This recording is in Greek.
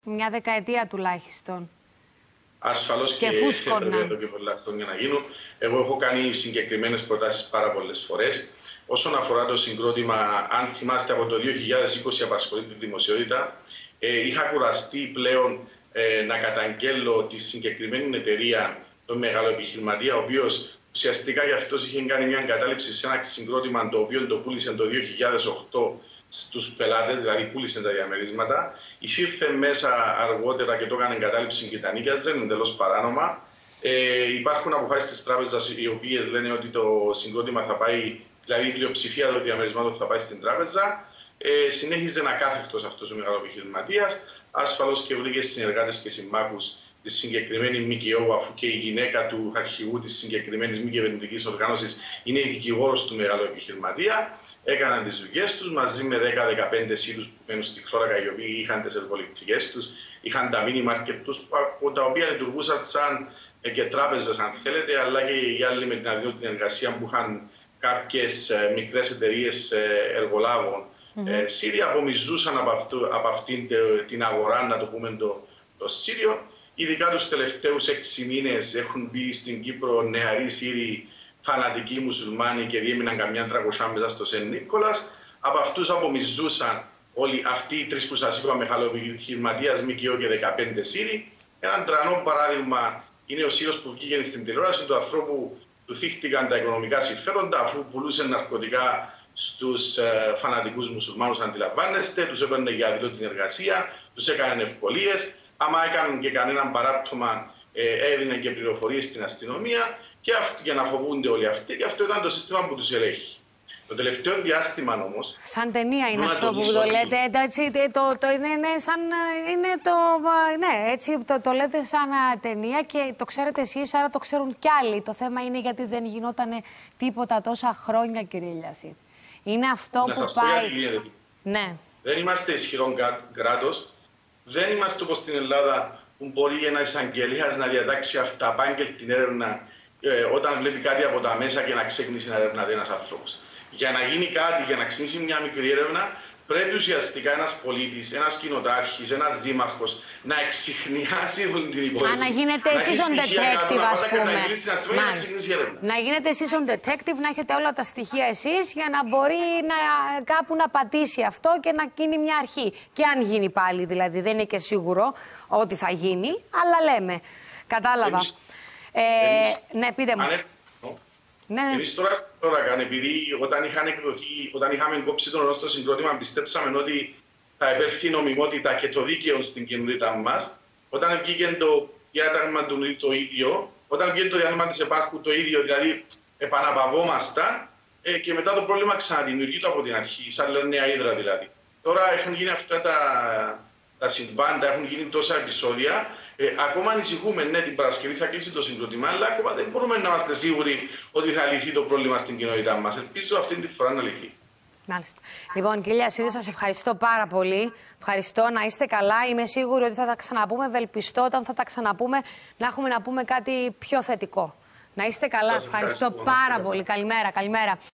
Μια δεκαετία τουλάχιστον. Ασφαλώς και φούσκωνα εδώ και πολλά χρόνια να γίνουν. Εγώ έχω κάνει συγκεκριμένες προτάσεις πάρα πολλές φορές. Όσον αφορά το συγκρότημα, αν θυμάστε, από το 2020 απασχολεί τη δημοσιότητα, είχα κουραστεί πλέον να καταγγέλλω τη συγκεκριμένη εταιρεία, τον μεγαλοεπιχειρηματία, ο οποίος ουσιαστικά για αυτός είχε κάνει μια εγκατάλειψη σε ένα συγκρότημα το οποίο το πούλησε το 2008 στους πελάτες, δηλαδή πούλησε τα διαμερίσματα. Εισήρθε μέσα αργότερα και το έκανε εγκατάλειψη και τα νίκιαζε, εντελώς παράνομα. Υπάρχουν αποφάσεις της τράπεζας οι οποίες λένε ότι το συγκρότημα θα πάει, δηλαδή η πλειοψηφία των διαμερισμάτων θα πάει στην τράπεζα. Συνέχιζε να κάθεκτος αυτός ο μεγαλοεπιχειρηματίας. Ασφαλώς και βρήκε συνεργάτες και συμμάχους τη συγκεκριμένη ΜΚΟ, αφού και η γυναίκα του αρχηγού της συγκεκριμένης μη κυβερνητικής οργάνωσης είναι η δικηγόρος του μεγαλοεπιχειρηματία. Έκαναν τις δουλειές τους μαζί με 10-15 σύλλους που μένουν στη Χλώρακα, οι οποίοι είχαν τις εργοληπτικές τους, είχαν τα μίνι μάρκετ τους, τα οποία λειτουργούσαν σαν και τράπεζες, αν θέλετε, αλλά και οι άλλοι με την αδειότητα εργασία που είχαν κάποιες μικρές εταιρείες εργολάβων. Σύριοι απομυζούσαν από αυτήν την αγορά, να το πούμε το Σύριο. Ειδικά τους τελευταίους 6 μήνες έχουν μπει στην Κύπρο νεαροί Σύριοι φανατικοί μουσουλμάνοι και διέμειναν καμιά 300 μέσα στο Σεν Νίκολας. Από αυτούς απομυζούσαν όλοι αυτοί οι τρεις που σας είπα, μεγαλοεπιχειρηματίας, ΜΚΟ και 15 Σύριοι. Ένα τρανό παράδειγμα είναι ο Σύρος που βγήκε στην τηλεόραση του ανθρώπου του θύχτηκαν τα οικονομικά συμφέροντα, αφού πουλούσε ναρκωτικά στους φανατικούς μουσουλμάνους, αντιλαμβάνεστε, τους έπαιρνε για αδειλωτική εργασία, τους έκανε ευκολίες. Άμα έκαναν και κανέναν παράπτωμα, έδιναν και πληροφορίες στην αστυνομία για να φοβούνται όλοι αυτοί. Και αυτό ήταν το σύστημα που τους ελέγχει. Το τελευταίο διάστημα όμως. Σαν ταινία είναι αυτό που το λέτε. Έτσι, είναι σαν. Ναι, έτσι το λέτε σαν ταινία και το ξέρετε εσείς, άρα το ξέρουν κι άλλοι. Το θέμα είναι γιατί δεν γινόταν τίποτα τόσα χρόνια, κύριε Ηλιασίδη. Είναι αυτό να που σας πάει. Πω γιατί ναι. Δεν είμαστε ισχυρό κράτος. Δεν είμαστε όπως στην Ελλάδα που μπορεί ένα εισαγγελίας να διατάξει αυταπάγγελτη έρευνα όταν βλέπει κάτι από τα μέσα και να ξεκινήσει να ερευνάται ένας άνθρωπος. Για να γίνει κάτι, για να ξεκινήσει μια μικρή έρευνα, πρέπει ουσιαστικά ένας πολίτης, ένας κοινοτάρχης, ένας δήμαρχος να εξιχνιάσει την υπόθεση. Να γίνετε εσείς on detective, ας πούμε. Να γίνετε εσείς on detective, να έχετε όλα τα στοιχεία εσείς για να μπορεί κάπου να πατήσει αυτό και να γίνει μια αρχή. Και αν γίνει πάλι, δηλαδή, δεν είναι και σίγουρο ότι θα γίνει, αλλά λέμε. Κατάλαβα. Ναι, πείτε μου. Ναι. Εμείς τώρα επειδή όταν είχαμε κόψει τον ορόστο συγκρότημα, πιστέψαμε ότι θα επέλθει η νομιμότητα και το δίκαιο στην κοινότητα μας. Όταν βγήκε το διάταγμα του το ίδιο, όταν βγήκε το διάταγμα της επάρχου το ίδιο, δηλαδή επαναπαυόμασταν και μετά το πρόβλημα ξαναδημιουργείται από την αρχή, σαν νέα ύδρα δηλαδή. Τώρα έχουν γίνει αυτά τα συμβάντα, έχουν γίνει τόσα επεισόδια. Ακόμα ανησυχούμε, ναι, την Παρασκευή θα κλείσει το συγκρότημα, αλλά ακόμα δεν μπορούμε να είμαστε σίγουροι ότι θα λυθεί το πρόβλημα στην κοινότητά μας. Ελπίζω αυτή τη φορά να λυθεί. Μάλιστα. Λοιπόν, κύριε Ηλιασίδη, σας ευχαριστώ πάρα πολύ. Ευχαριστώ, να είστε καλά. Είμαι σίγουρη ότι θα τα ξαναπούμε. Ευελπιστώ όταν θα τα ξαναπούμε να έχουμε να πούμε κάτι πιο θετικό. Να είστε καλά. Ευχαριστώ πάρα πολύ. Καλημέρα.